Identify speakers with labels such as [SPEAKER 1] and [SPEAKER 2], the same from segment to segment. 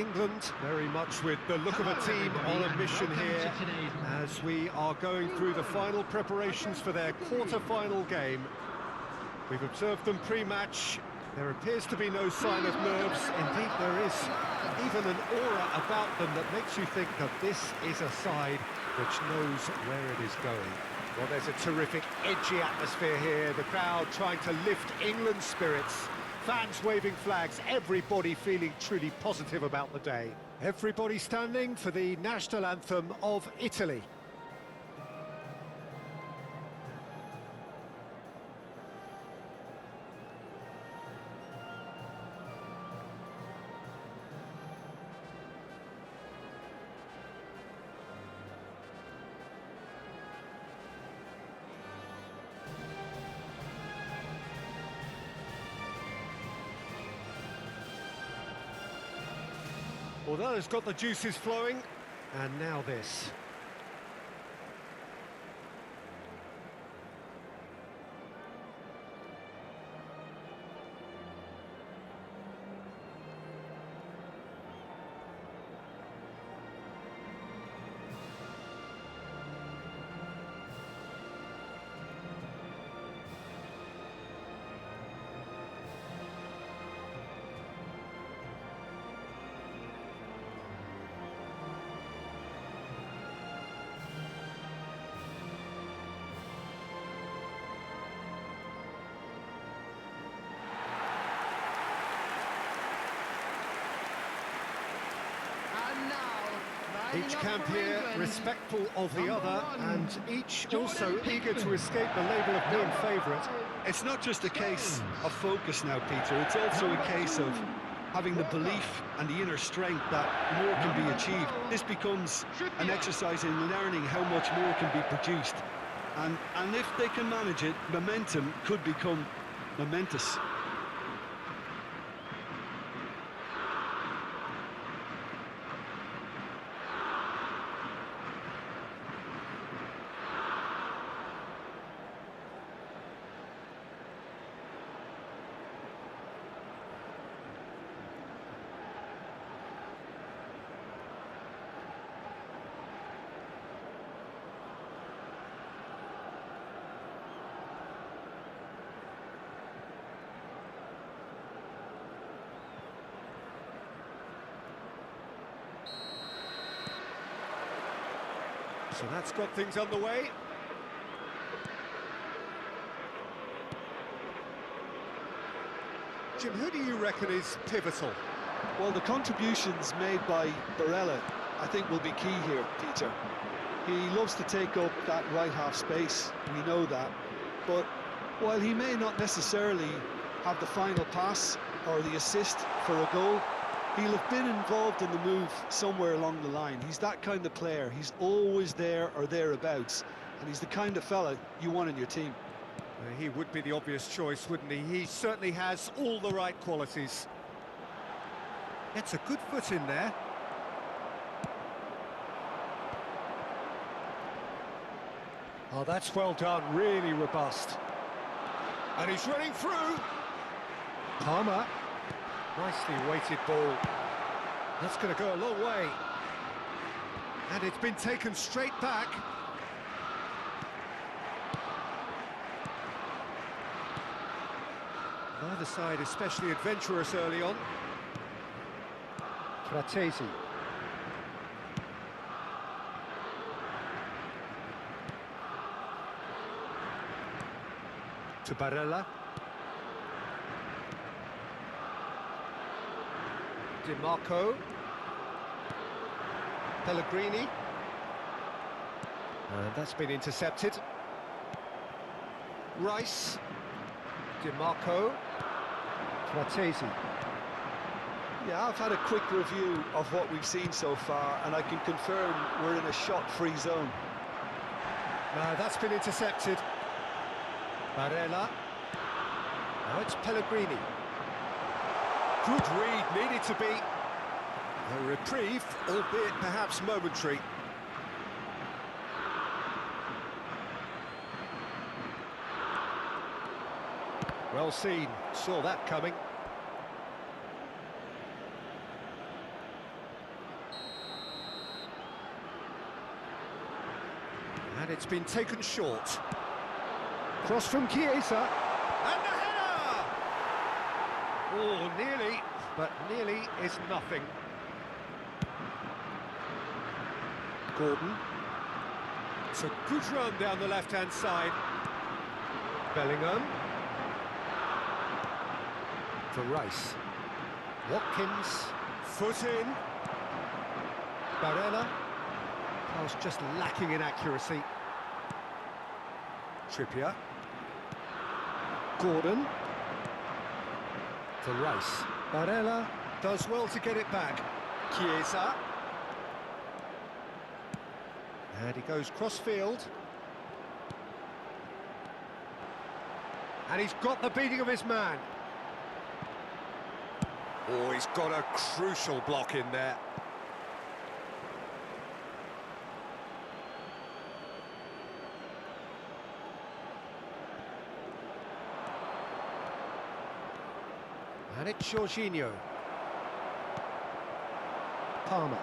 [SPEAKER 1] England, very much with the look of a team on a mission here, as we are going through the final preparations for their quarter-final game. We've observed them pre-match. There appears to be no sign of nerves. Indeed, there is even an aura about them that makes you think that this is a side which knows where it is going. Well, there's a terrific, edgy atmosphere here. The crowd trying to lift England's spirits. Fans waving flags, everybody feeling truly positive about the day. Everybody standing for the national anthem of Italy. Well, that has got the juices flowing, and now this. Each camp here respectful of the other, and each also eager to escape the label of being favourite.
[SPEAKER 2] It's not just a case of focus now, Peter, it's also a case of having the belief and the inner strength that more can be achieved. This becomes an exercise in learning how much more can be produced. And if they can manage it, momentum could become momentous.
[SPEAKER 1] So that's got things underway. Jim, who do you reckon is pivotal?
[SPEAKER 2] Well, the contributions made by Barella, I think, will be key here, Peter. He loves to take up that right half space, we know that. But while he may not necessarily have the final pass or the assist for a goal, he'll have been involved in the move somewhere along the line. He's that kind of player. He's always there or thereabouts, and he's the kind of fella you want in your team.
[SPEAKER 1] He would be the obvious choice, wouldn't he? He certainly has all the right qualities. Gets a good foot in there. Oh, that's well done, really robust. And he's running through. Palmer. Nicely weighted ball. That's going to go a long way. And it's been taken straight back. Neither side especially adventurous early on. Fratesi. To Barella. Di Marco. Pellegrini. And that's been intercepted. Rice. Di Marco. Fratesi.
[SPEAKER 2] Yeah, I've had a quick review of what we've seen so far, and I can confirm we're in a shot-free zone.
[SPEAKER 1] No, that's been intercepted. Barella. Now it's Pellegrini. Good read, needed to be a reprieve, albeit perhaps momentary. Well seen, saw that coming. And it's been taken short. Cross from Chiesa. And the header! Oh, nearly, but nearly is nothing. Gordon. It's a good run down the left-hand side. Bellingham. For Rice. Watkins. Foot in. Barella. Pass just lacking in accuracy. Trippier. Gordon. For Rice. Barella does well to get it back. Chiesa. And he goes cross-field. And he's got the beating of his man. Oh, he's got a crucial block in there. And it's Jorginho. Palmer.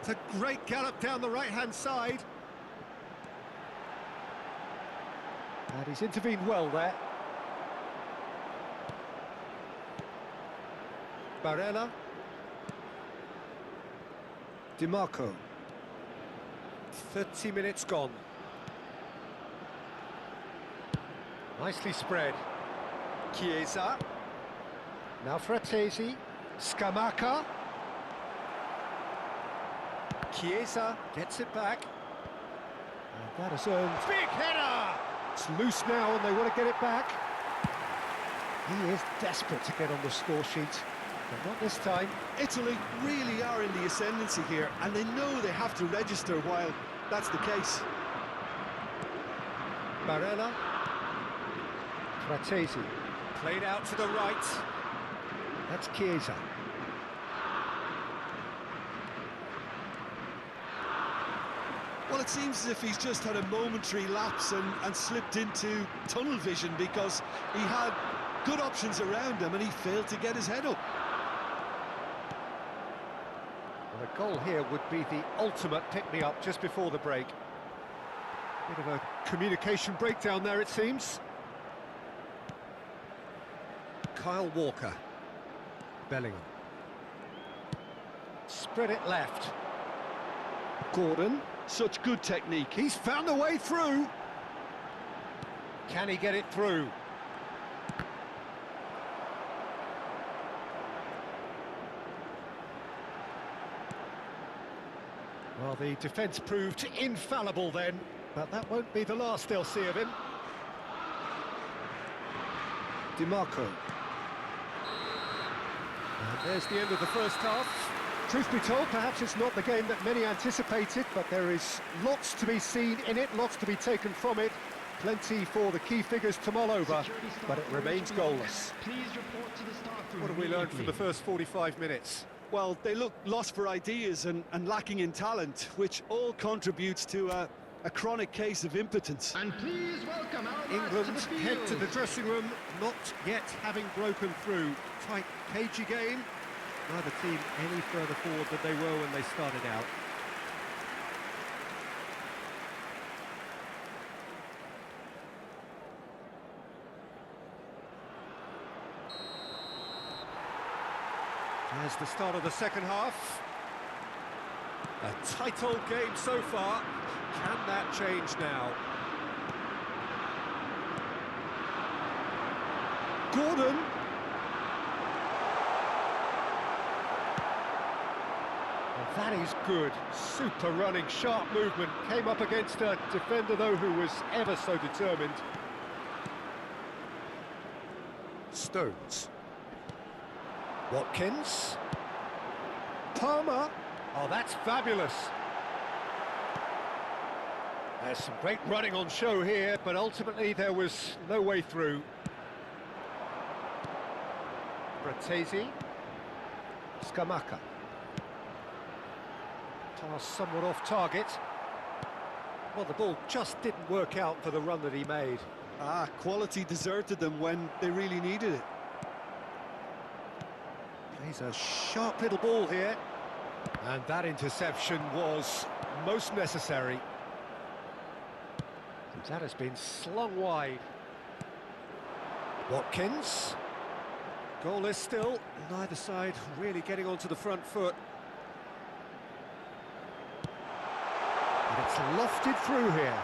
[SPEAKER 1] It's a great gallop down the right-hand side. And he's intervened well there. Barella. DiMarco. 30 minutes gone. Nicely spread. Chiesa. Now Fratesi. Scamacca. Chiesa gets it back. And that has earned... Big header! It's loose now and they want to get it back. He is desperate to get on the score sheet, but not this time.
[SPEAKER 2] Italy really are in the ascendancy here, and they know they have to register while that's the case.
[SPEAKER 1] Barella. Fratesi. Played out to the right. That's Chiesa.
[SPEAKER 2] Well, it seems as if he's just had a momentary lapse and slipped into tunnel vision, because he had good options around him and he failed to get his head up.
[SPEAKER 1] Well, a goal here would be the ultimate pick-me-up just before the break. Bit of a communication breakdown there, it seems. Kyle Walker. Bellingham. Spread it left. Gordon.
[SPEAKER 2] Such good technique.
[SPEAKER 1] He's found a way through. Can he get it through? Well, the defence proved infallible then, but that won't be the last they'll see of him. DiMarco. And there's the end of the first half. Truth be told, perhaps it's not the game that many anticipated, but there is lots to be seen in it, lots to be taken from it. Plenty for the key figures to mull over, but it remains goalless. What have we learned from the first 45 minutes?
[SPEAKER 2] Well, they look lost for ideas and lacking in talent, which all contributes to a chronic case of impotence.
[SPEAKER 3] And please welcome
[SPEAKER 1] England head to the dressing room, not yet having broken through. Tight, cagey game. Neither team any further forward than they were when they started out. There's the start of the second half. A tight old game so far. Can that change now? Gordon. That is good. Super running, sharp movement. Came up against a defender, though, who was ever so determined. Stones. Watkins. Palmer. Oh, that's fabulous. There's some great running on show here, but ultimately there was no way through. Fratesi. Scamacca. Somewhat off target. Well, the ball just didn't work out for the run that he made.
[SPEAKER 2] Quality deserted them when they really needed it.
[SPEAKER 1] Plays a sharp little ball here. And that interception was most necessary. That has been slung wide. Watkins. Goalless still, neither side really getting onto the front foot. And it's lofted through here.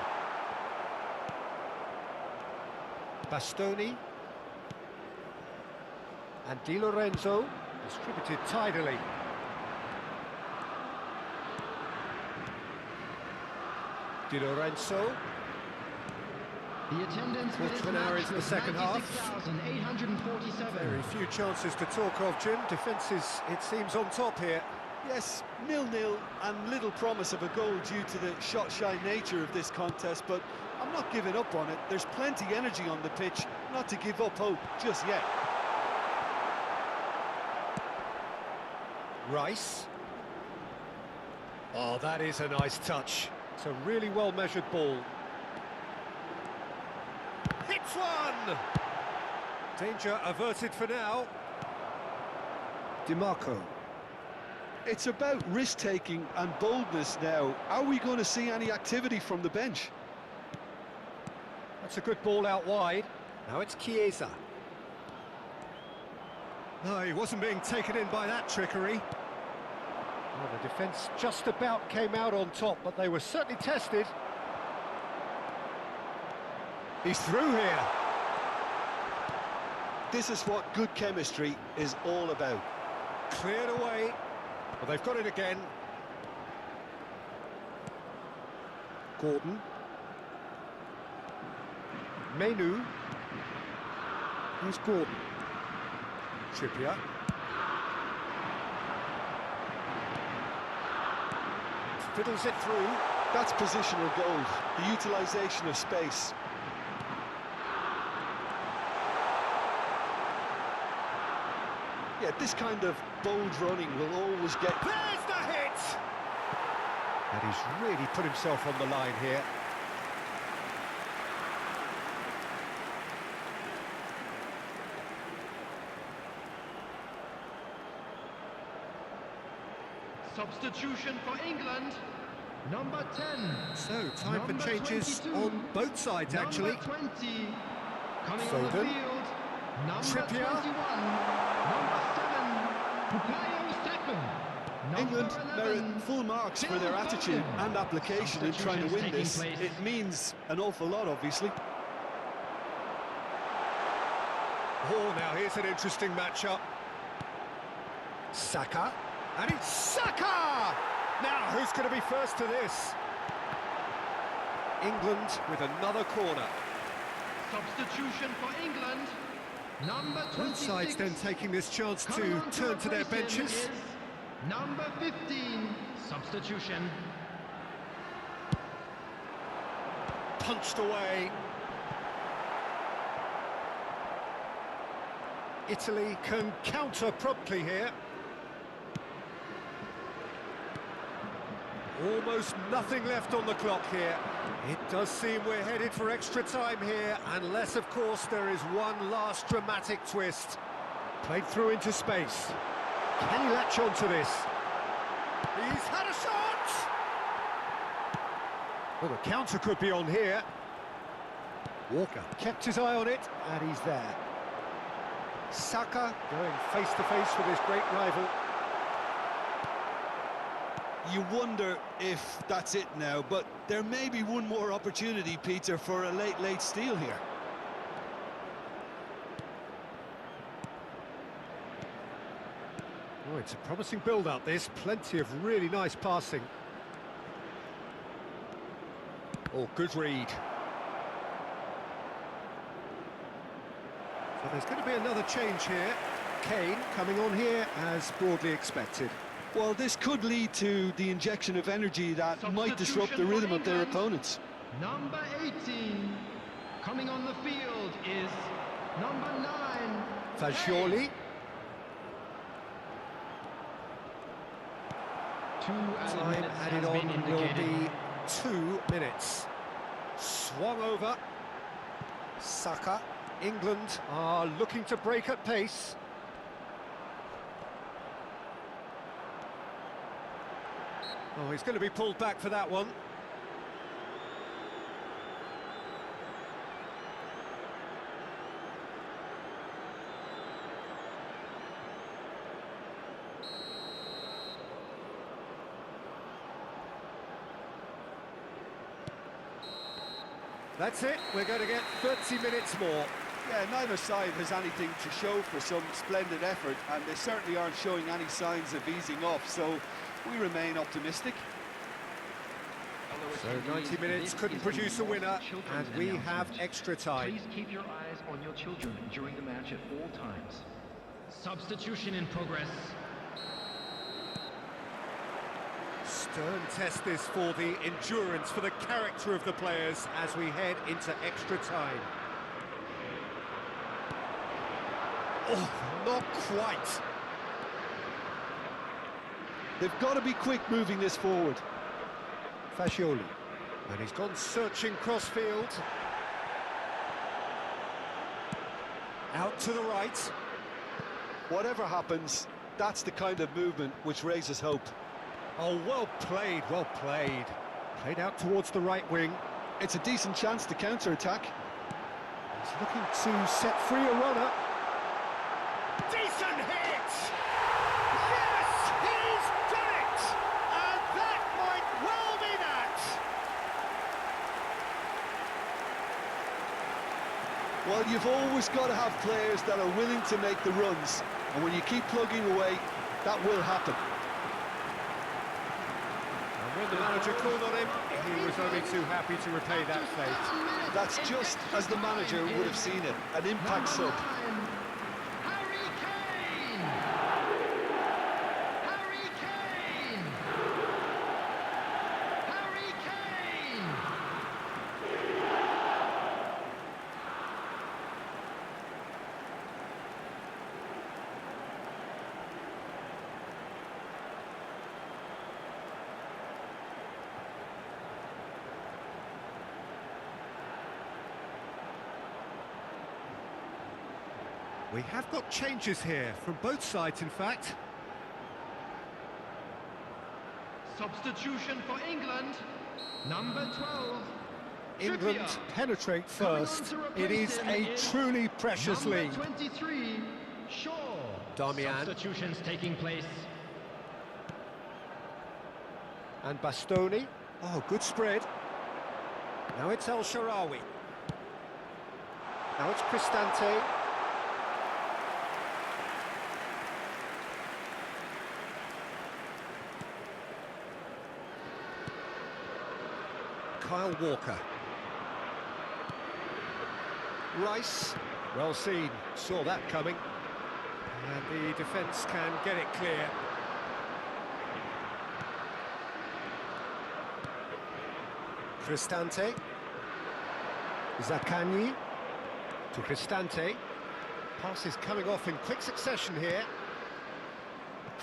[SPEAKER 1] Bastoni. And Di Lorenzo, distributed tidily. Di Lorenzo.
[SPEAKER 3] The attendance for this
[SPEAKER 1] Quarter of an hour
[SPEAKER 3] match
[SPEAKER 1] into the
[SPEAKER 3] was
[SPEAKER 1] second half.
[SPEAKER 3] 96,847.
[SPEAKER 1] Very few chances to talk of, Jim. Defence is, it seems, on top here.
[SPEAKER 2] Yes, 0-0 and little promise of a goal due to the shot-shy nature of this contest, but I'm not giving up on it. There's plenty energy on the pitch, not to give up hope just yet.
[SPEAKER 1] Rice. Oh, that is a nice touch. It's a really well-measured ball. Hits one! Danger averted for now. DiMarco.
[SPEAKER 2] It's about risk-taking and boldness now. Are we going to see any activity from the bench?
[SPEAKER 1] That's a good ball out wide. Now it's Chiesa. No, he wasn't being taken in by that trickery. Well, the defence just about came out on top, but they were certainly tested. He's through here.
[SPEAKER 2] This is what good chemistry is all about.
[SPEAKER 1] Cleared away. Well, they've got it again. Gordon. Menu. Here's Gordon. Trippier. Fiddles it through.
[SPEAKER 2] That's positional gold, the utilisation of space. Yeah, this kind of bold running will always get...
[SPEAKER 1] There's the hit! And he's really put himself on the line here.
[SPEAKER 3] Substitution for England, number 10.
[SPEAKER 1] So, time for
[SPEAKER 3] Number
[SPEAKER 1] changes
[SPEAKER 3] 22.
[SPEAKER 1] on both sides, actually.
[SPEAKER 3] Number 20, coming on
[SPEAKER 1] Foden.
[SPEAKER 3] the field, number
[SPEAKER 1] Trippier.
[SPEAKER 3] 21, number 7, Bukayo Saka. Number
[SPEAKER 2] England
[SPEAKER 3] 11,
[SPEAKER 2] merit full marks for their
[SPEAKER 3] Phil
[SPEAKER 2] attitude
[SPEAKER 3] Foden.
[SPEAKER 2] and application in trying to win
[SPEAKER 3] Substitutions
[SPEAKER 2] this.
[SPEAKER 3] taking place.
[SPEAKER 2] It means an awful lot, obviously.
[SPEAKER 1] Oh, now here's an interesting matchup. Saka. And it's Saka! Now, who's going to be first to this? England with another corner.
[SPEAKER 3] Substitution for England, number 26.
[SPEAKER 1] Both sides then taking this chance
[SPEAKER 3] Coming
[SPEAKER 1] to
[SPEAKER 3] on
[SPEAKER 1] turn to their
[SPEAKER 3] celebration
[SPEAKER 1] benches.
[SPEAKER 3] is number 15, substitution.
[SPEAKER 1] Punched away. Italy can counter promptly here. Almost nothing left on the clock here. It does seem we're headed for extra time here, unless, of course, there is one last dramatic twist. Played through into space. Can he latch on to this? He's had a shot! Well, the counter could be on here. Walker kept his eye on it, and he's there. Saka going face-to-face with his great rival.
[SPEAKER 2] You wonder if that's it now, but there may be one more opportunity, Peter, for a late steal here.
[SPEAKER 1] Oh, it's a promising build-up, this. Plenty of really nice passing. Oh, good read. So there's going to be another change here. Kane coming on here as broadly expected.
[SPEAKER 2] Well, this could lead to the injection of energy that might disrupt the rhythm of their opponents.
[SPEAKER 3] Number 18, coming on the field is number 9.
[SPEAKER 1] Fagioli. Time added on will be 2 minutes. Swung over. Saka. England are looking to break at pace. Oh, he's going to be pulled back for that one. That's it, we're going to get 30 minutes more.
[SPEAKER 2] Yeah, neither side has anything to show for some splendid effort, and they certainly aren't showing any signs of easing off, so we remain optimistic.
[SPEAKER 1] So 90 minutes couldn't produce a winner, and we have extra time.
[SPEAKER 3] Please keep your eyes on your children during the match at all times. Substitution in progress.
[SPEAKER 1] Stern test this for the endurance, for the character of the players as we head into extra time. Oh, not quite.
[SPEAKER 2] They've got to be quick moving this forward.
[SPEAKER 1] Fascioli. And he's gone searching crossfield. Out to the right.
[SPEAKER 2] Whatever happens, that's the kind of movement which raises hope.
[SPEAKER 1] Oh, well played, well played. Played out towards the right wing.
[SPEAKER 2] It's a decent chance to counter-attack.
[SPEAKER 1] He's looking to set free a runner. Decent hit! Yes, he's done it! And that might well be that!
[SPEAKER 2] Well, you've always got to have players that are willing to make the runs, and when you keep plugging away, that will happen.
[SPEAKER 1] And when the manager called on him, he was only too happy to repay that fate.
[SPEAKER 2] That's just as the manager would have seen it, an impact sub.
[SPEAKER 1] We have got changes here, from both sides in fact.
[SPEAKER 3] Substitution for England, number 12.
[SPEAKER 1] England penetrate first. It is a truly precious lead.
[SPEAKER 3] 23, Shaw.
[SPEAKER 1] Damian.
[SPEAKER 3] Substitutions taking place.
[SPEAKER 1] And Bastoni. Oh, good spread. Now it's El Shaarawy. Now it's Cristante. Kyle Walker. Rice, well seen, saw that coming. And the defence can get it clear. Cristante. Zaccagni to Cristante. Passes coming off in quick succession here.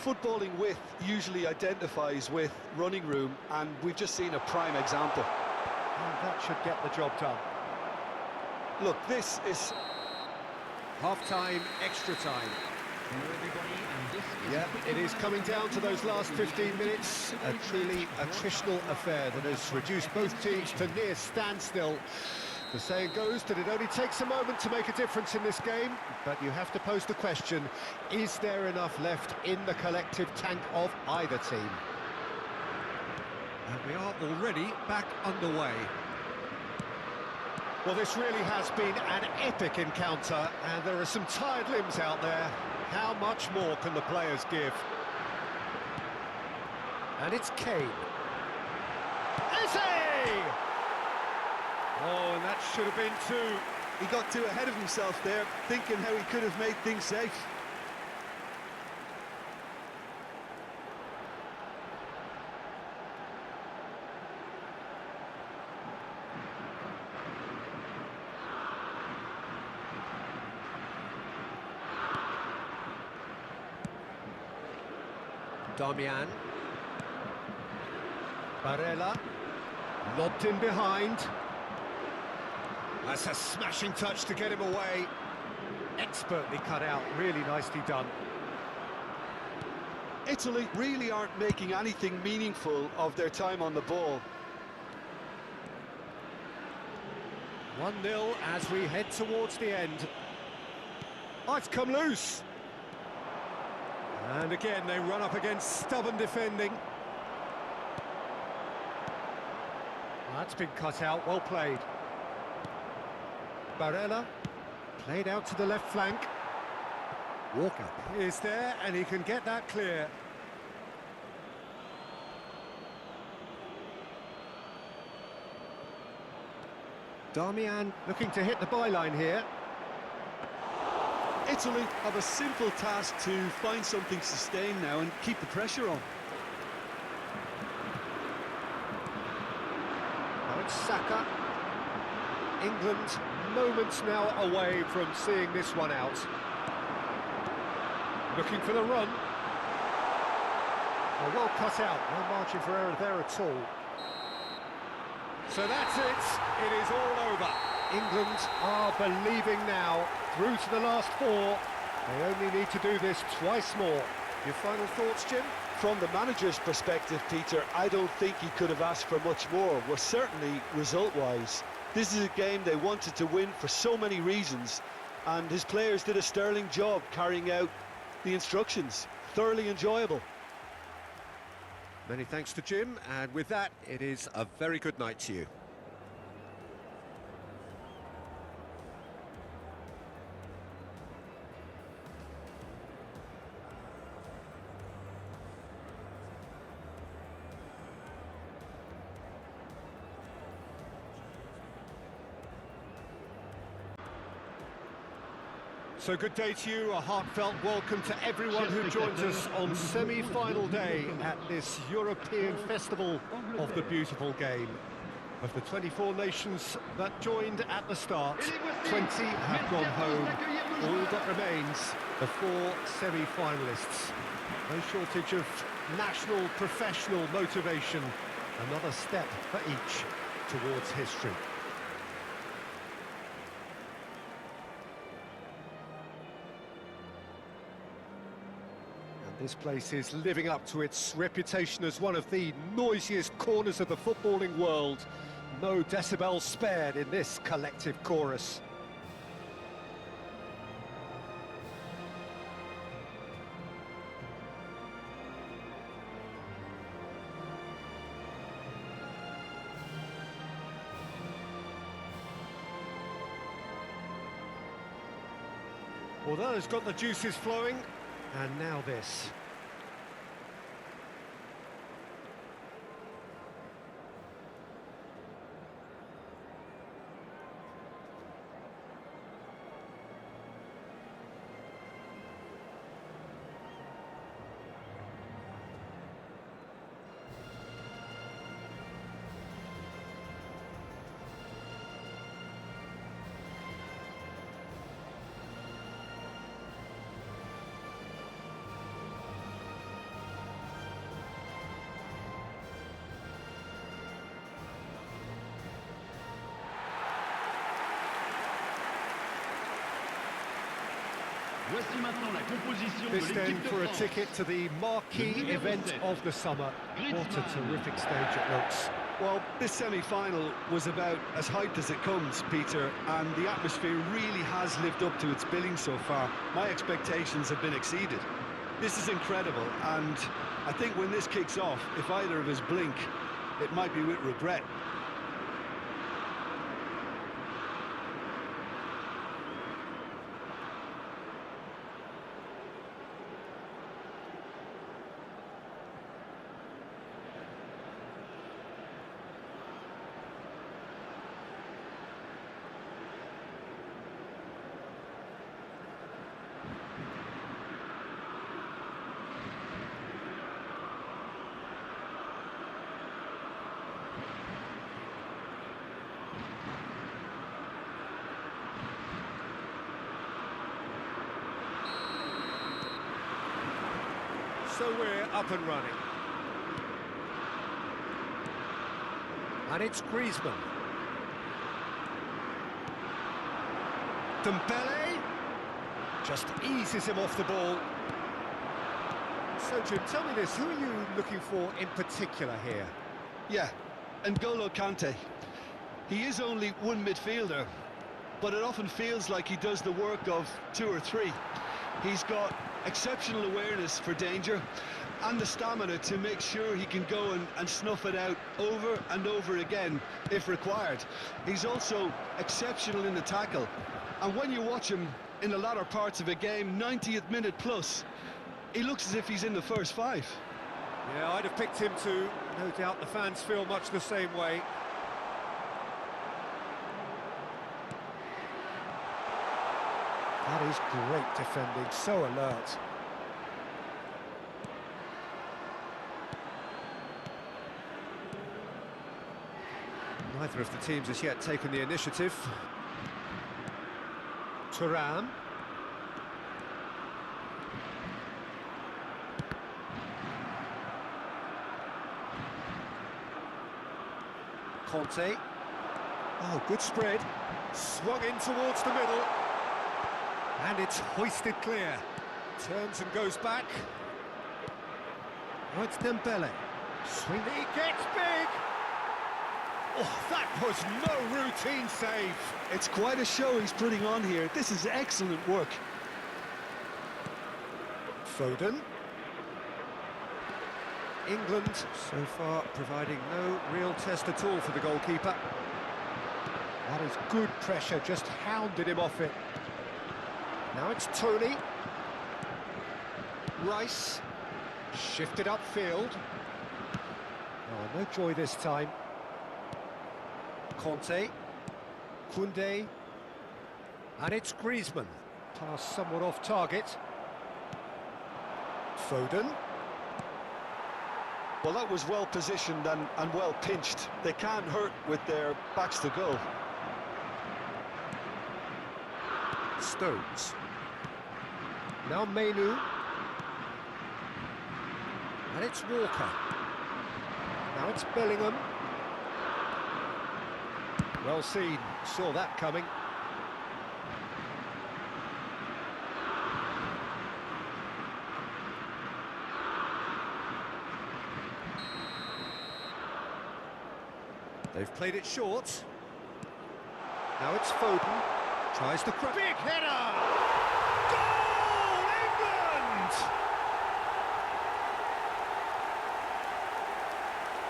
[SPEAKER 2] Footballing width usually identifies with running room, and we've just seen a prime example.
[SPEAKER 1] And that should get the job done.
[SPEAKER 2] Look, this is
[SPEAKER 1] half-time, extra time. Yeah, it is coming down to those last 15 minutes. A truly attritional affair that has reduced both teams to near standstill. The saying goes that it only takes a moment to make a difference in this game, but you have to pose the question, is there enough left in the collective tank of either team? And we are already back underway. Well, this really has been an epic encounter, and there are some tired limbs out there. How much more can the players give? And it's Kane. Eze! Oh, and that should have been two.
[SPEAKER 2] He got too ahead of himself there, thinking how he could have made things safe.
[SPEAKER 1] Damian. Barella. Lobbed in behind. That's a smashing touch to get him away. Expertly cut out, really nicely done.
[SPEAKER 2] Italy really aren't making anything meaningful of their time on the ball.
[SPEAKER 1] 1-0 as we head towards the end. Oh, it's come loose. And again, they run up against stubborn defending. That's been cut out, well played. Barella, played out to the left flank. Walker is there, and he can get that clear. Darmian looking to hit the byline here.
[SPEAKER 2] Italy have a simple task to find something sustained now and keep the pressure on.
[SPEAKER 1] Now it's Saka. England moments now away from seeing this one out. Looking for the run. Well cut out, no margin for error there at all. So that's it, it is all over. England are believing now, through to the last four. They only need to do this twice more. Your final thoughts, Jim?
[SPEAKER 2] From the manager's perspective, Peter, I don't think he could have asked for much more. Well, certainly result-wise. This is a game they wanted to win for so many reasons, and his players did a sterling job carrying out the instructions. Thoroughly enjoyable.
[SPEAKER 1] Many thanks to Jim, and with that, it is a very good night to you. So good day to you, a heartfelt welcome to everyone who joins us on semi-final day at this European Festival of the Beautiful Game. Of the 24 nations that joined at the start, 20 have gone home. All that remains, the four semi-finalists. No shortage of national, professional motivation. Another step for each towards history. This place is living up to its reputation as one of the noisiest corners of the footballing world. No decibels spared in this collective chorus. Well, that has got the juices flowing. And now this. This then for a ticket to the marquee event of the summer. What a terrific stage it looks.
[SPEAKER 2] Well, this semi-final was about as hyped as it comes, Peter, and the atmosphere really has lived up to its billing so far. My expectations have been exceeded. This is incredible, and I think when this kicks off, if either of us blink, it might be with regret.
[SPEAKER 1] So we're up and running. And it's Griezmann. Dembele just eases him off the ball. So Jim, tell me this, who are you looking for in particular here?
[SPEAKER 2] Yeah, N'Golo Kante. He is only one midfielder, but it often feels like he does the work of two or three. He's got exceptional awareness for danger, and the stamina to make sure he can go and snuff it out over and over again if required. He's also exceptional in the tackle, and when you watch him in the latter parts of a game, 90th minute plus, he looks as if he's in the first five.
[SPEAKER 1] Yeah, I'd have picked him too. No doubt the fans feel much the same way. That is great defending, so alert. Neither of the teams has yet taken the initiative. Thuram. Conte. Oh, good spread. Swung in towards the middle. And it's hoisted clear. Turns and goes back. Oh, it's Dembele. Swing. He gets big. Oh, that was no routine save.
[SPEAKER 2] It's quite a show he's putting on here. This is excellent work.
[SPEAKER 1] Foden. England so far providing no real test at all for the goalkeeper. That is good pressure, just hounded him off it. Now it's Tony. Rice. Shifted upfield. Oh, no joy this time. Conte. Koundé. And it's Griezmann. Pass somewhat off target. Foden.
[SPEAKER 2] Well, that was well positioned and well pinched. They can't hurt with their backs to goal.
[SPEAKER 1] Stones. Now Menu. And it's Walker. Now it's Bellingham. Well seen, saw that coming. They've played it short. Now it's Foden. Tries to crack. Big header! Goal, England!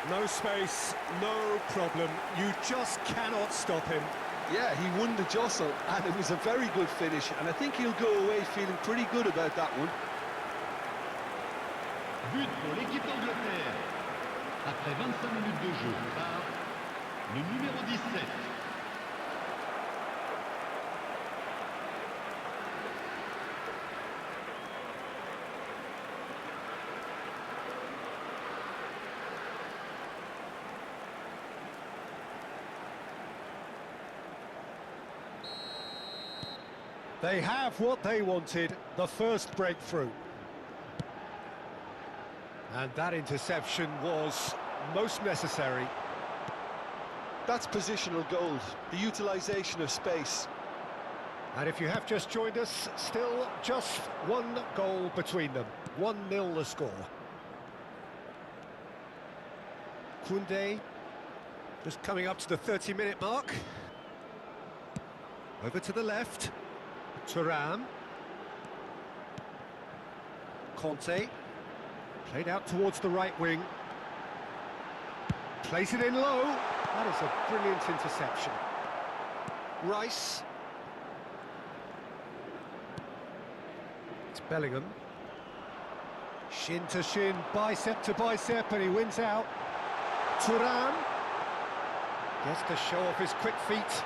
[SPEAKER 1] No space, no problem. You just cannot stop him.
[SPEAKER 2] Yeah, he won the jostle, and it was a very good finish, and I think he'll go away feeling pretty good about that one.
[SPEAKER 3] But pour l'équipe d'Angleterre. Après 25 minutes de jeu par le numéro 17.
[SPEAKER 1] They have what they wanted, the first breakthrough. And that interception was most necessary.
[SPEAKER 2] That's positional gold, the utilisation of space.
[SPEAKER 1] And if you have just joined us, still just one goal between them. 1-0 the score. Koundé, just coming up to the 30-minute mark. Over to the left. Thuram. Conte. Played out towards the right wing. Place it in low. That is a brilliant interception. Rice. It's Bellingham. Shin to shin, bicep to bicep, and he wins out. Thuram. Gets to show off his quick feet.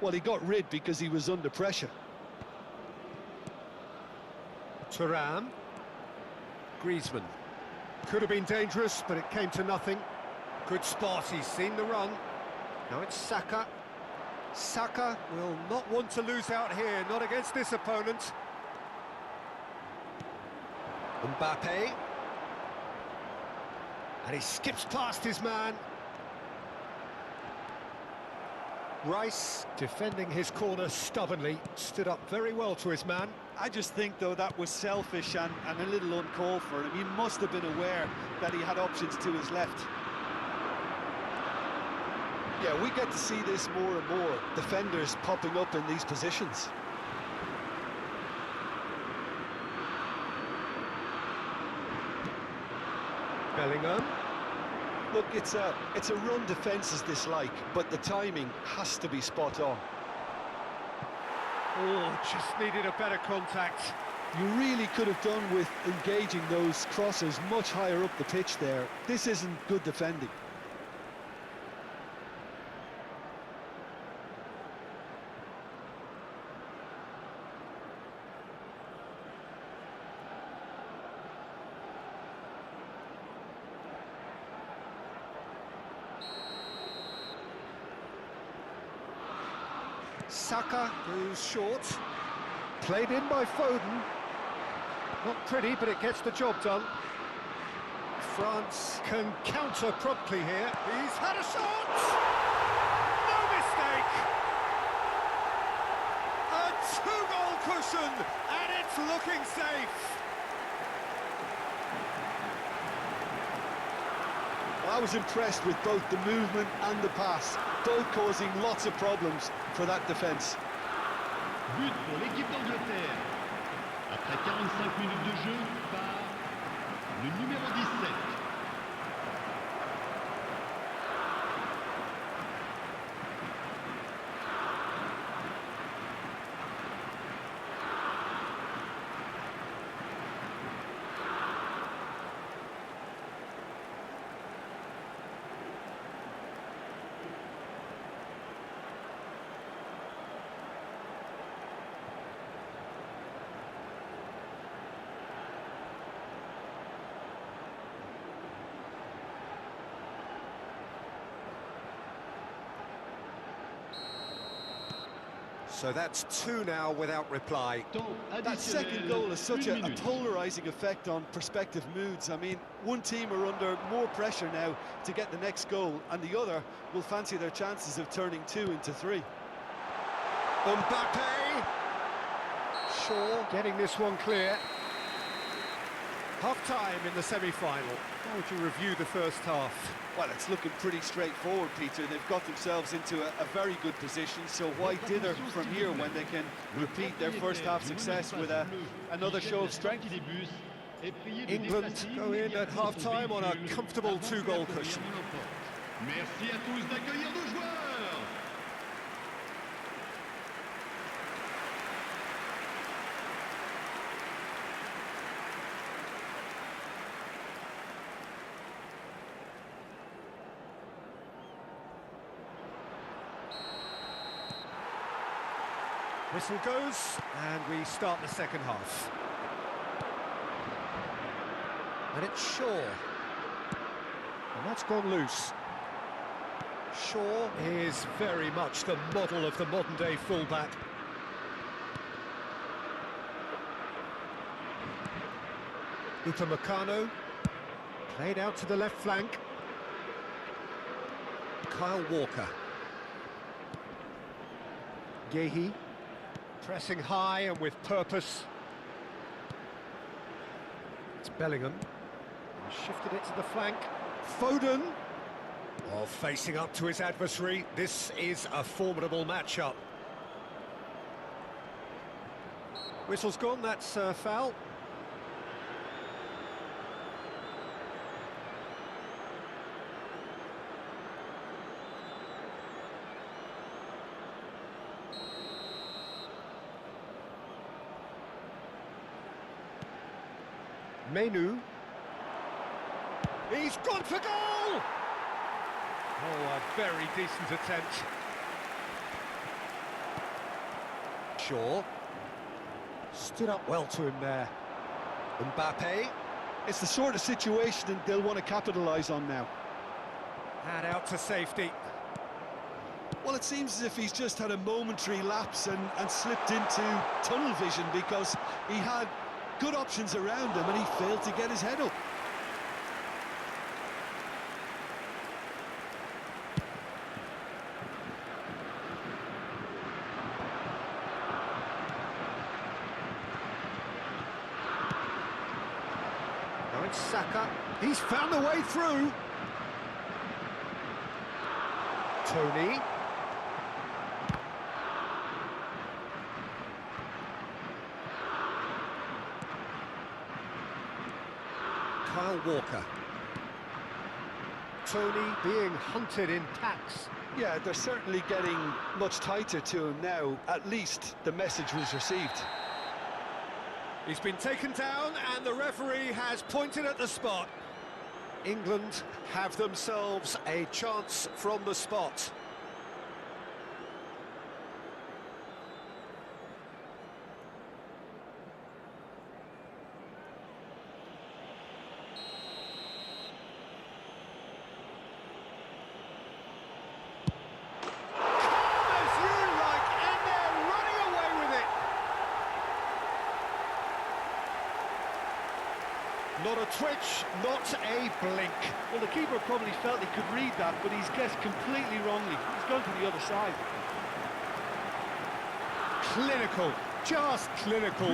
[SPEAKER 2] Well, he got rid because he was under pressure.
[SPEAKER 1] Thuram. Griezmann. Could have been dangerous, but it came to nothing. Good spot, he's seen the run. Now it's Saka. Saka will not want to lose out here, not against this opponent. Mbappe. And he skips past his man. Rice, defending his corner stubbornly, stood up very well to his man.
[SPEAKER 2] I just think, though, that was selfish and a little uncalled for him. He must have been aware that he had options to his left. Yeah, we get to see this more and more, defenders popping up in these positions.
[SPEAKER 1] Bellingham.
[SPEAKER 2] Look, it's a run defence is dislike, but the timing has to be spot on.
[SPEAKER 1] Oh, just needed a better contact.
[SPEAKER 2] You really could have done with engaging those crosses much higher up the pitch there. This isn't good defending.
[SPEAKER 1] Saka goes short. Played in by Foden. Not pretty, but it gets the job done. France can counter promptly here. He's had a shot! No mistake! A two-goal cushion, and it's looking safe.
[SPEAKER 2] I was impressed with both the movement and the pass, both causing lots of problems for that defence.
[SPEAKER 3] But pour l'équipe d'Angleterre. Après 45 minutes de jeu par le numéro 17.
[SPEAKER 1] So that's two now without reply.
[SPEAKER 2] That second goal has such a polarising effect on prospective moods. I mean, one team are under more pressure now to get the next goal, and the other will fancy their chances of turning 2 into 3.
[SPEAKER 1] Mbappe! Shaw getting this one clear. Half-time in the semi-final. How would you review the first half?
[SPEAKER 2] Well, it's looking pretty straightforward, Peter. They've got themselves into a very good position, so why dither from here when they can repeat their first half success with another show of strength?
[SPEAKER 1] England go in at half-time on a comfortable two-goal cushion.
[SPEAKER 3] Merci à tous d'accueillir nos joueurs.
[SPEAKER 1] Whistle goes, and we start the second half. And it's Shaw. And that's gone loose. Shaw is very much the model of the modern-day fullback. Upamecano, played out to the left flank. Kyle Walker. Gehi. Pressing high and with purpose. It's Bellingham. Shifted it to the flank. Foden. Oh, facing up to his adversary. This is a formidable matchup. Whistle's gone, that's a foul. Menu. He's gone for goal! Oh, a very decent attempt. Shaw. Stood up well to him there. Mbappe.
[SPEAKER 2] It's the sort of situation they'll want to capitalise on now.
[SPEAKER 1] Had out to safety.
[SPEAKER 2] Well, it seems as if he's just had a momentary lapse and slipped into tunnel vision because he had good options around him and he failed to get his head up.
[SPEAKER 1] Now it's Saka. He's found the way through. Tony. Kyle Walker. Tony being hunted in packs.
[SPEAKER 2] Yeah, they're certainly getting much tighter to him now. At least the message was received.
[SPEAKER 1] He's been taken down and the referee has pointed at the spot. England have themselves a chance from the spot. Not a twitch, not a blink.
[SPEAKER 4] Well, the keeper probably felt he could read that, but he's guessed completely wrongly. He's gone to the other side.
[SPEAKER 1] Clinical, just clinical.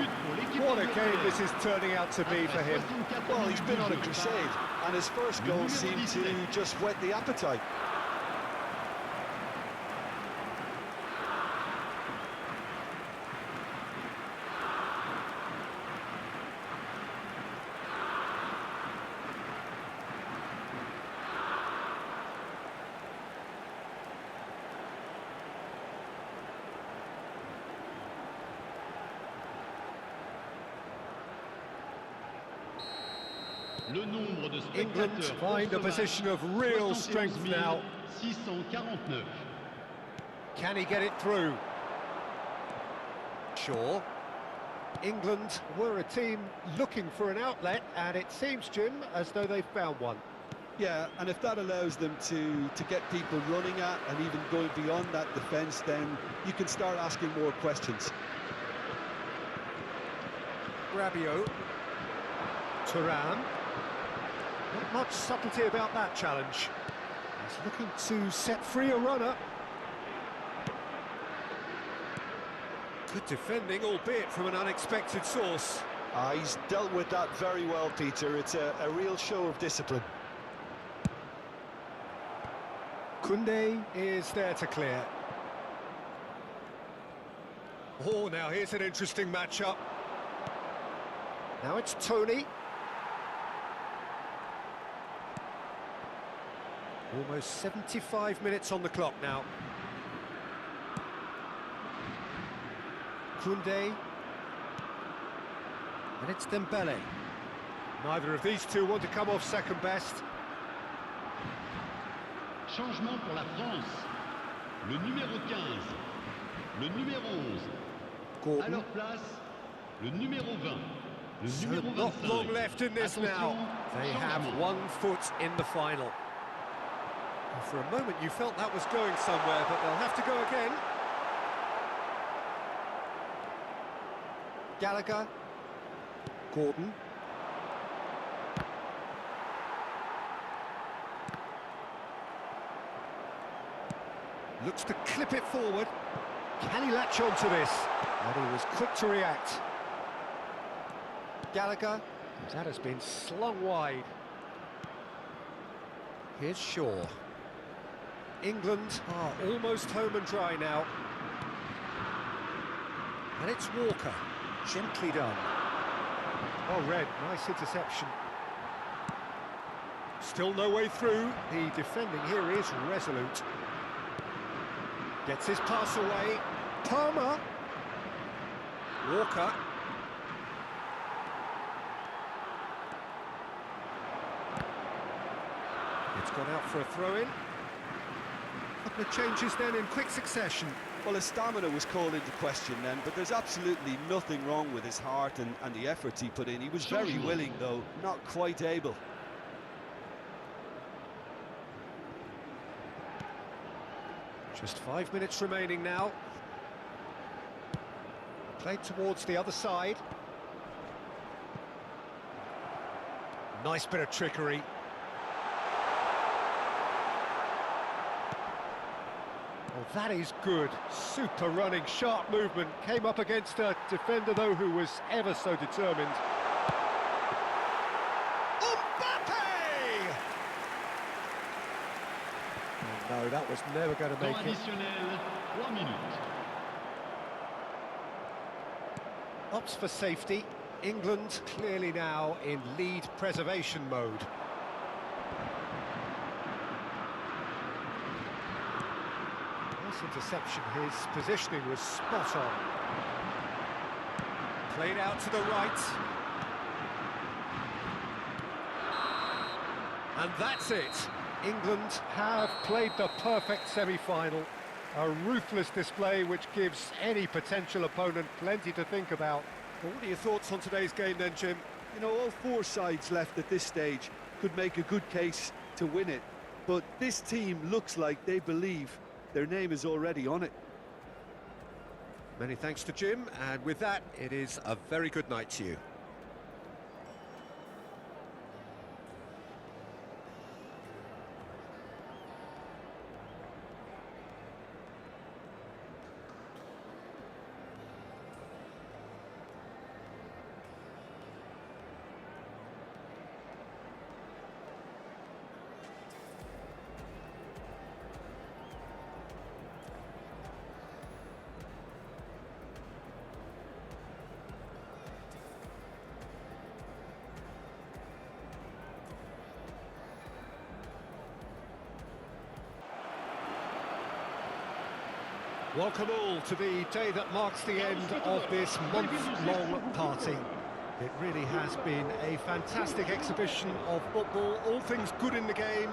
[SPEAKER 1] What a game this is turning out to be for him.
[SPEAKER 2] Well, he's been on a crusade, and his first goal seemed to just whet the appetite.
[SPEAKER 1] England find a position of real strength now.
[SPEAKER 3] 649.
[SPEAKER 1] Can he get it through? Sure. England were a team looking for an outlet, and it seems, Jim, as though they've found one.
[SPEAKER 2] Yeah, and if that allows them to get people running at and even going beyond that defence, then you can start asking more questions.
[SPEAKER 1] Rabiot. Turan. Not much subtlety about that challenge. He's looking to set free a runner. Good defending, albeit from an unexpected source.
[SPEAKER 2] He's dealt with that very well, Peter. It's a real show of discipline.
[SPEAKER 1] Koundé is there to clear. Oh, now here's an interesting matchup. Now it's Tony. Almost 75 minutes on the clock now. Koundé. And it's Dembele. Neither of these two want to come off second best.
[SPEAKER 3] Changement pour la France. Le numéro 15. Le numéro 11.
[SPEAKER 1] Gordon.
[SPEAKER 3] À leur place, le numéro 20. Le
[SPEAKER 1] So
[SPEAKER 3] numéro
[SPEAKER 1] not
[SPEAKER 3] 25.
[SPEAKER 1] long left in this now. They have
[SPEAKER 3] changement.
[SPEAKER 1] 1 foot in the final. Well, for a moment you felt that was going somewhere, but they'll have to go again. Gallagher. Gordon. Looks to clip it forward. Can he latch on to this? And he was quick to react. Gallagher. That has been slung wide. Here's Shaw. England are almost home and dry now. And it's Walker. Gently done. Oh, Red, nice interception. Still no way through. The defending here is resolute. Gets his pass away. Palmer. Walker. It's gone out for a throw-in. Couple of changes then in quick succession.
[SPEAKER 2] Well, his stamina was called into question then, but there's absolutely nothing wrong with his heart and the efforts he put in. He was very willing, though, not quite able.
[SPEAKER 1] Just 5 minutes remaining now. Played towards the other side. Nice bit of trickery. Oh, that is good. Super running, sharp movement. Came up against a defender, though, who was ever so determined. No, that was never going to make it.
[SPEAKER 3] Additionnel, 3 minutes.
[SPEAKER 1] Opts for safety. England clearly now in lead preservation mode. interception, his positioning was spot on. Played out to the right. And that's it. England have played the perfect semi-final. A ruthless display which gives any potential opponent plenty to think about. Well, what are your thoughts on today's game then, Jim?
[SPEAKER 2] You know, all four sides left at this stage could make a good case to win it. But this team looks like they believe their name is already on it.
[SPEAKER 1] Many thanks to Jim, and with that, it is a very good night to you. Welcome all to the day that marks the end of this month-long party. It really has been a fantastic exhibition of football, all things good in the game,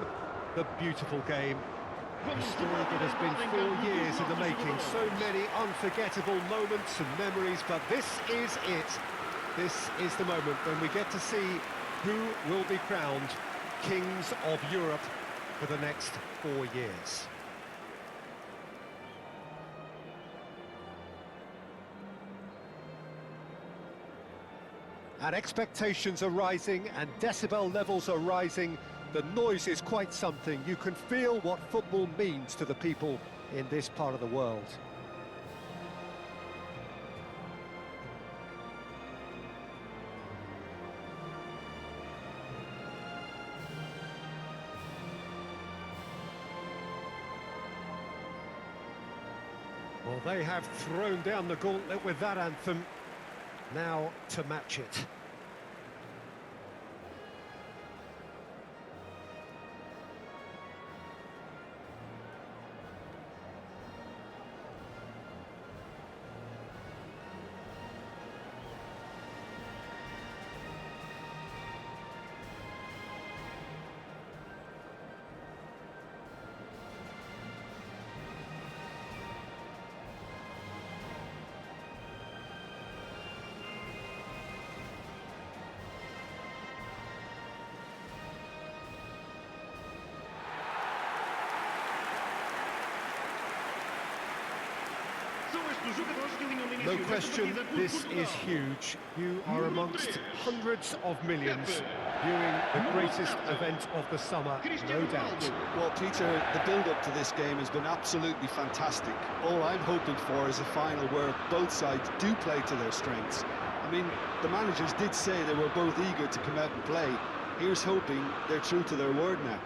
[SPEAKER 1] the beautiful game. A story that has been 4 years in the making, so many unforgettable moments and memories, but this is it. This is the moment when we get to see who will be crowned Kings of Europe for the next 4 years. And expectations are rising and decibel levels are rising. The noise is quite something. You can feel what football means to the people in this part of the world. Well, they have thrown down the gauntlet with that anthem. Now to match it. No question, this is huge. You are amongst hundreds of millions viewing the greatest event of the summer, no doubt.
[SPEAKER 2] Well, Peter, the build-up to this game has been absolutely fantastic. All I'm hoping for is a final where both sides do play to their strengths. I mean, the managers did say they were both eager to come out and play. Here's hoping they're true to their word now.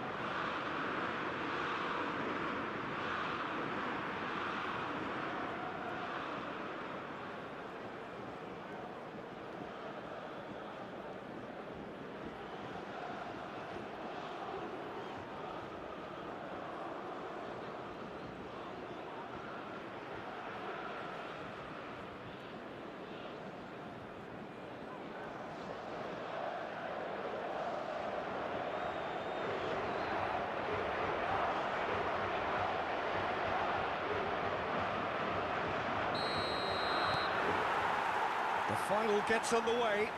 [SPEAKER 1] The final gets underway.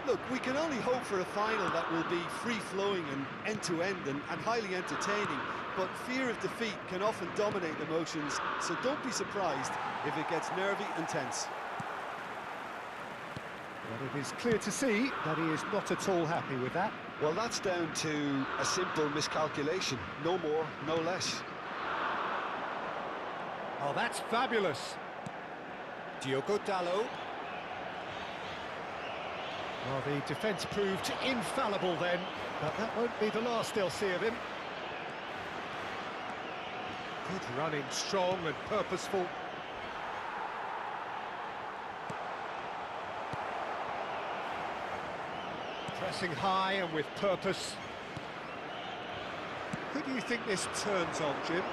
[SPEAKER 2] Look, we can only hope for a final that will be free-flowing and end-to-end and highly entertaining, but fear of defeat can often dominate emotions, so don't be surprised if it gets nervy and tense.
[SPEAKER 1] But it is clear to see that he is not at all happy with that.
[SPEAKER 2] Well, that's down to a simple miscalculation. No more, no less.
[SPEAKER 1] Oh, that's fabulous. Diogo Dalot. Well, the defence proved infallible then, but that won't be the last they'll see of him. Good running, strong and purposeful. Pressing high and with purpose. Who do you think this turns on, Jim?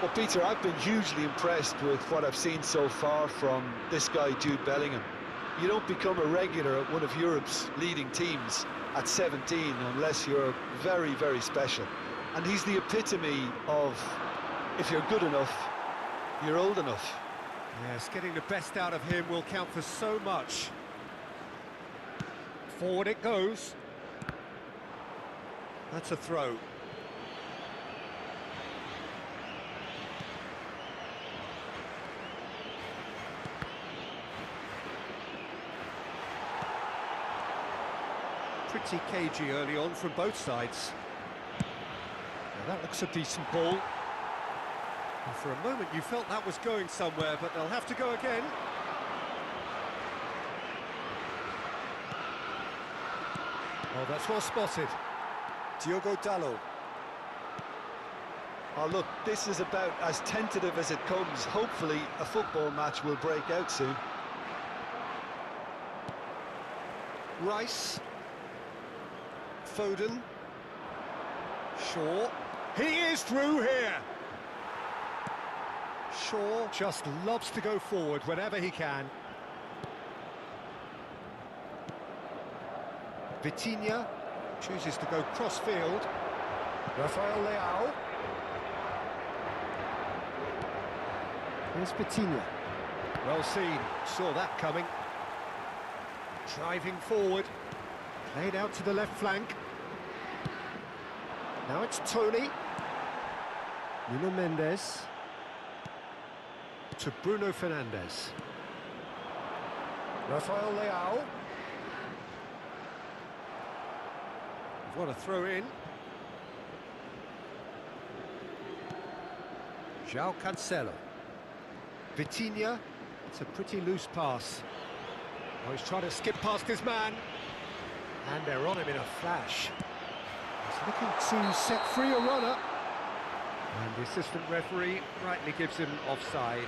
[SPEAKER 2] Well, Peter, I've been hugely impressed with what I've seen so far from this guy, Jude Bellingham. You don't become a regular at one of Europe's leading teams at 17 unless you're very, very special. And he's the epitome of, if you're good enough, you're old enough.
[SPEAKER 1] Yes, getting the best out of him will count for so much. Forward it goes. That's a throw. Pretty cagey early on from both sides. Now that looks a decent ball. And for a moment you felt that was going somewhere, but they'll have to go again. Oh, that's well spotted. Diogo Dalot.
[SPEAKER 2] Oh, look, this is about as tentative as it comes. Hopefully a football match will break out soon.
[SPEAKER 1] Rice. Foden. Shaw. He is through here. Shaw just loves to go forward whenever he can. Vitinha chooses to go cross-field. Rafael Leao. Here's Vitinha. Well seen, saw that coming. Driving forward. Played out to the left flank. Now it's Tony. Nuno Mendes. To Bruno Fernandes. Rafael Leao. What a throw in. João Cancelo. Vitinha. It's a pretty loose pass. Oh, he's trying to skip past his man. And they're on him in a flash. He's looking to set free a runner. And the assistant referee rightly gives him offside.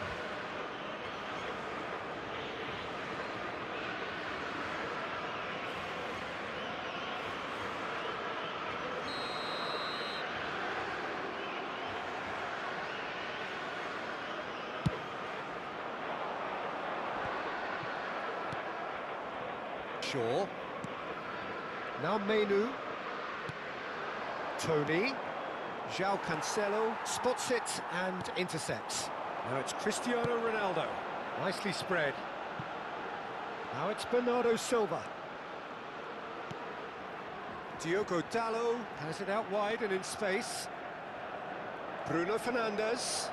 [SPEAKER 1] Shaw. Now Menu. Tony. João Cancelo spots it and intercepts. Now it's Cristiano Ronaldo. Nicely spread. Now it's Bernardo Silva. Diogo Dalot has it out wide and in space. Bruno Fernandes.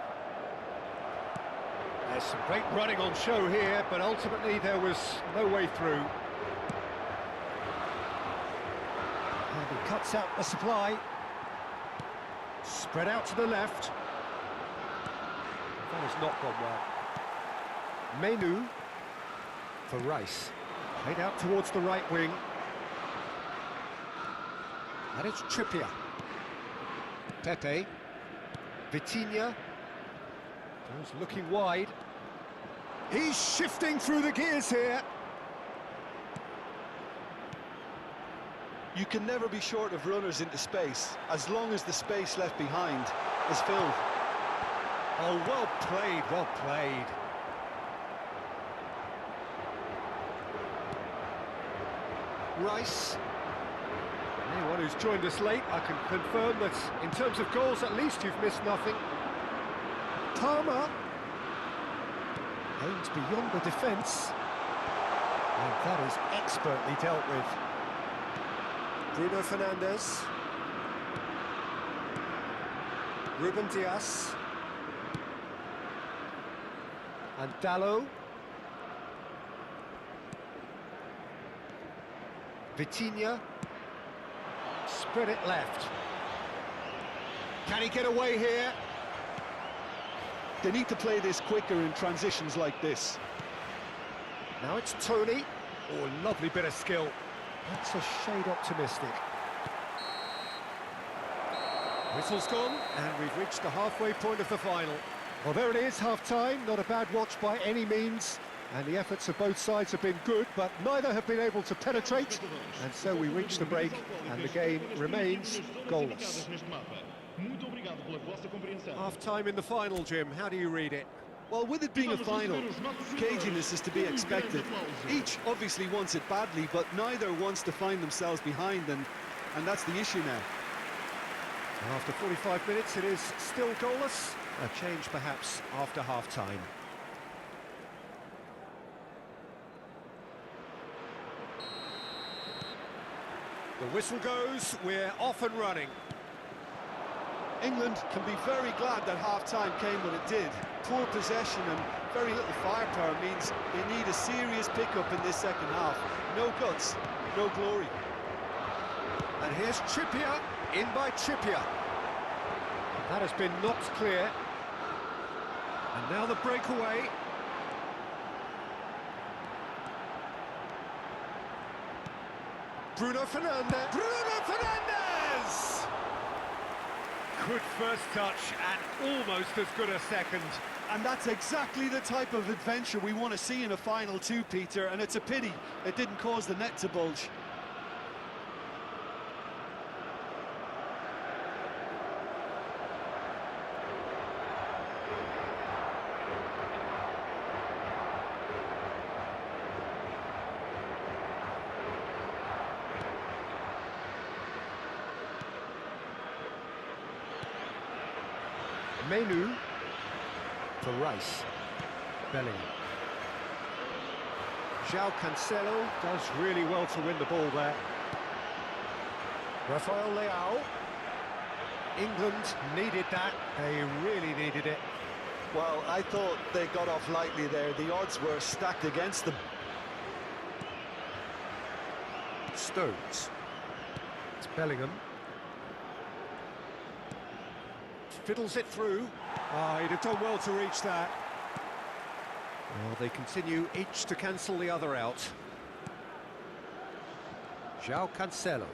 [SPEAKER 1] There's some great running on show here, but ultimately there was no way through. And he cuts out the supply. Spread out to the left. That has not gone well. Menu for Rice. Played out towards the right wing. And it's Trippier. Pepe. Vitinha. Goes looking wide. He's shifting through the gears here.
[SPEAKER 2] You can never be short of runners into space, as long as the space left behind is filled.
[SPEAKER 1] Oh, well played, well played. Rice. Anyone who's joined us late, I can confirm that in terms of goals, at least you've missed nothing. Palmer. Aims beyond the defence. And that is expertly dealt with. Bruno Fernandes. Ruben Dias. And Dalot. Vitinha. Spread it left. Can he get away here?
[SPEAKER 2] They need to play this quicker in transitions like this.
[SPEAKER 1] Now it's Tony. Oh, lovely bit of skill. That's a shade optimistic. Whistle's gone, and we've reached the halfway point of the final. Well, there it is, half-time. Not a bad watch by any means. And the efforts of both sides have been good, but neither have been able to penetrate. And so we reach the break, and the game remains goalless.
[SPEAKER 3] Muito obrigado pela vossa compreensão.
[SPEAKER 1] Half-time in the final, Jim. How do you read it?
[SPEAKER 2] Well, with it being a final, caginess is to be expected. Each obviously wants it badly, but neither wants to find themselves behind, and that's the issue now.
[SPEAKER 1] After 45 minutes, it is still goalless. A change, perhaps, after half-time. The whistle goes, we're off and running.
[SPEAKER 2] England can be very glad that half-time came when it did. Poor possession and very little firepower means they need a serious pickup in this second half. No guts, no glory.
[SPEAKER 1] And here's Trippier, in by Trippier. That has been knocked clear. And now the breakaway. Bruno Fernandes. Bruno Fernandes! Good first touch and almost as good a second.
[SPEAKER 2] And that's exactly the type of adventure we want to see in a final too, Peter, and it's a pity it didn't cause the net to bulge.
[SPEAKER 1] Menu for Rice. Bellingham. João Cancelo does really well to win the ball there. Rafael Leao. England needed that. They really needed it.
[SPEAKER 2] Well, I thought they got off lightly there. The odds were stacked against them.
[SPEAKER 1] Stones. It's Bellingham. Fiddles it through. He'd have done well to reach that. Well, they continue each to cancel the other out. João Cancelo.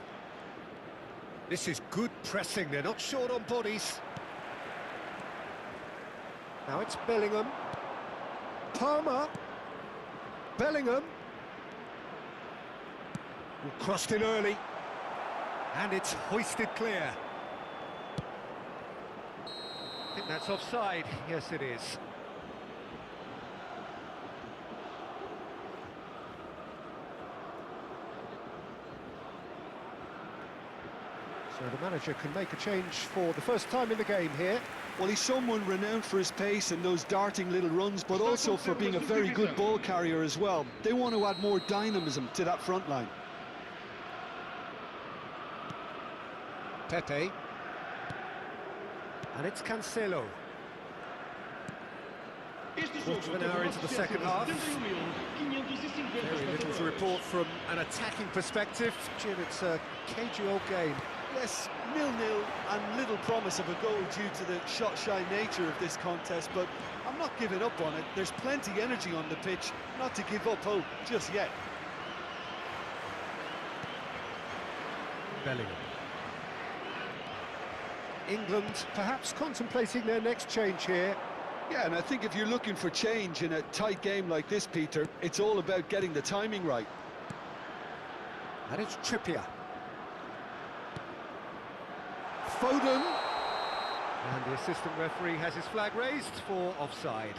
[SPEAKER 1] This is good pressing, they're not short on bodies. Now it's Bellingham. Palmer. Bellingham. Crossed in early. And it's hoisted clear. I think that's offside. Yes, it is. So the manager can make a change for the first time in the game here.
[SPEAKER 2] Well, he's someone renowned for his pace and those darting little runs, but also for being a very good ball carrier as well. They want to add more dynamism to that front line.
[SPEAKER 1] Pepe. And it's Cancelo. Quarter of an hour into the second half. Very little to report from an attacking perspective. Jim, it's a cagey old game.
[SPEAKER 2] Yes, 0-0 and little promise of a goal due to the shot-shy nature of this contest, but I'm not giving up on it. There's plenty energy on the pitch, not to give up hope just yet.
[SPEAKER 1] Bellingham. England perhaps contemplating their next change here.
[SPEAKER 2] Yeah, and I think if you're looking for change in a tight game like this, Peter, it's all about getting the timing right.
[SPEAKER 1] And it's Trippier. Foden. And the assistant referee has his flag raised for offside.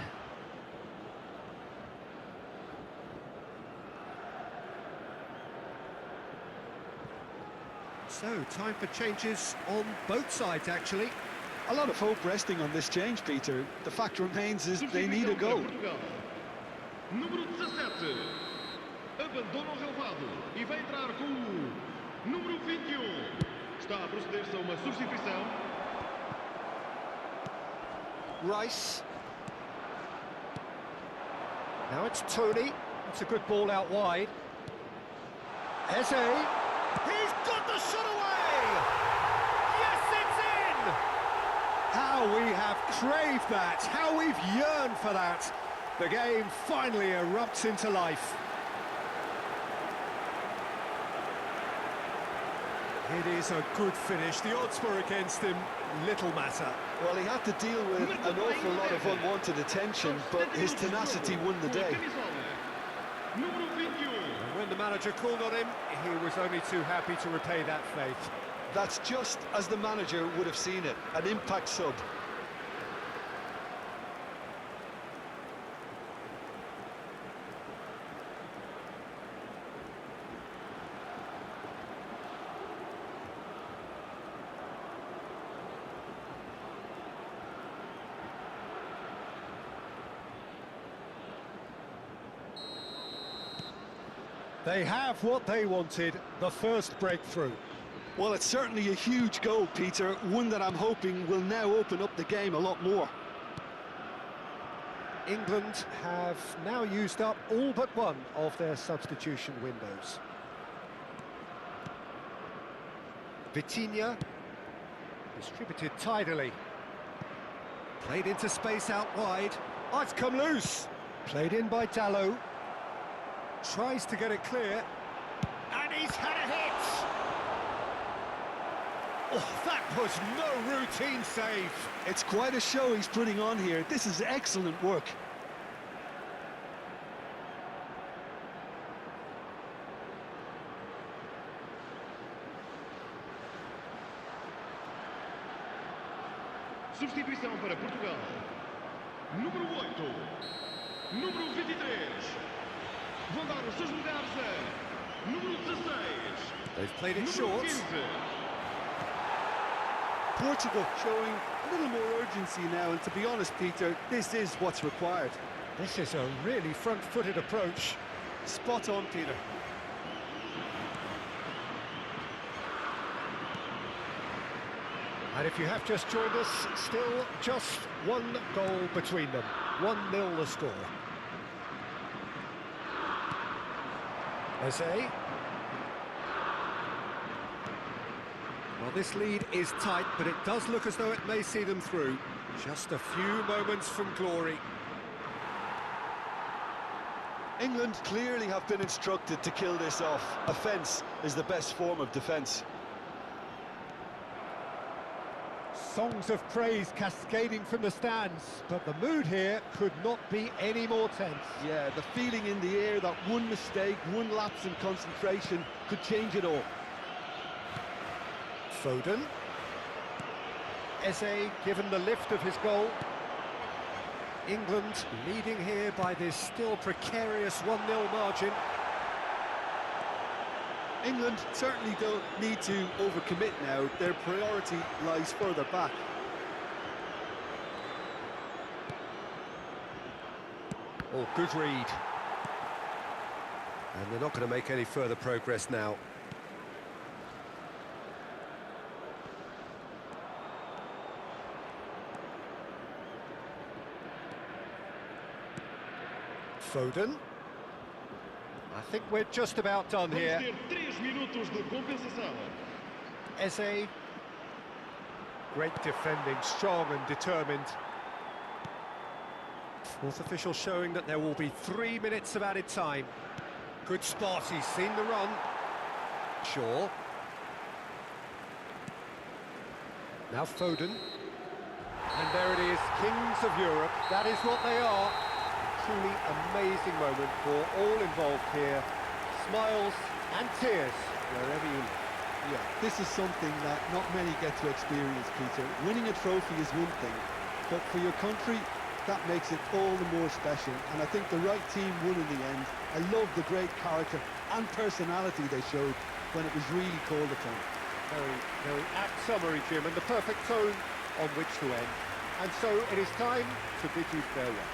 [SPEAKER 1] So, time for changes on both sides, actually.
[SPEAKER 2] A lot of hope resting on this change, Peter. The fact remains is they need a goal.
[SPEAKER 3] Número 17. Abandona o relvado e vai entrar com o número 21. Está a proceder-se a uma substituição.
[SPEAKER 1] Rice. Now it's Tony. It's a good ball out wide. Eze. He's got the shot away! Yes, it's in! How we have craved that, how we've yearned for that. The game finally erupts into life. It is a good finish. The odds were against him, little matter.
[SPEAKER 2] Well, he had to deal with an awful lot of unwanted attention, but his tenacity won the day.
[SPEAKER 1] And when the manager called on him, he was only too happy to repay that faith.
[SPEAKER 2] That's just as the manager would have seen it, an impact sub.
[SPEAKER 1] They have what they wanted, the first breakthrough.
[SPEAKER 2] Well, it's certainly a huge goal, Peter, one that I'm hoping will now open up the game a lot more.
[SPEAKER 1] England have now used up all but one of their substitution windows. Vitinha, distributed tidily. Played into space out wide. Oh, it's come loose. Played in by Dallo. Tries to get it clear. And he's had a hit! Oh, that was no routine save.
[SPEAKER 2] It's quite a show he's putting on here. This is excellent work.
[SPEAKER 3] Substituição para Portugal. Número 8. Número 23. Vão dar os seus lugares a número 16.
[SPEAKER 1] They've played it
[SPEAKER 3] Número
[SPEAKER 1] short.
[SPEAKER 3] 15.
[SPEAKER 2] Portugal showing a little more urgency now, and to be honest, Peter, this is what's required.
[SPEAKER 1] This is a really front-footed approach.
[SPEAKER 2] Spot on, Peter.
[SPEAKER 1] And if you have just joined us, still just one goal between them. 1-0 the score. Eze. Well, this lead is tight, but it does look as though it may see them through. Just a few moments from glory.
[SPEAKER 2] England clearly have been instructed to kill this off. Offence is the best form of defence.
[SPEAKER 1] Songs of praise cascading from the stands, but the mood here could not be any more tense.
[SPEAKER 2] Yeah, the feeling in the air that one mistake, one lapse in concentration could change it all.
[SPEAKER 1] Foden. Eze given the lift of his goal. England leading here by this still precarious 1-0 margin.
[SPEAKER 2] England certainly don't need to overcommit now. Their priority lies further back.
[SPEAKER 1] Oh, good read. And they're not going to make any further progress now. Foden. I think we're just about done here.
[SPEAKER 3] Vamos ter 3 minutos de compensação.
[SPEAKER 1] Eze. Great defending, strong and determined. Fourth official showing that there will be 3 minutes of added time. Good spot, he's seen the run. Shaw. Now Foden. And there it is, Kings of Europe. That is what they are. Truly amazing moment for all involved here. Smiles and tears wherever you look.
[SPEAKER 2] Yeah, this is something that not many get to experience, Peter. Winning a trophy is one thing, but for your country, that makes it all the more special. And I think the right team won in the end. I love the great character and personality they showed when it was really called upon.
[SPEAKER 1] Very, very apt summary, Jim, and the perfect tone on which to end. And so it is time to bid you farewell.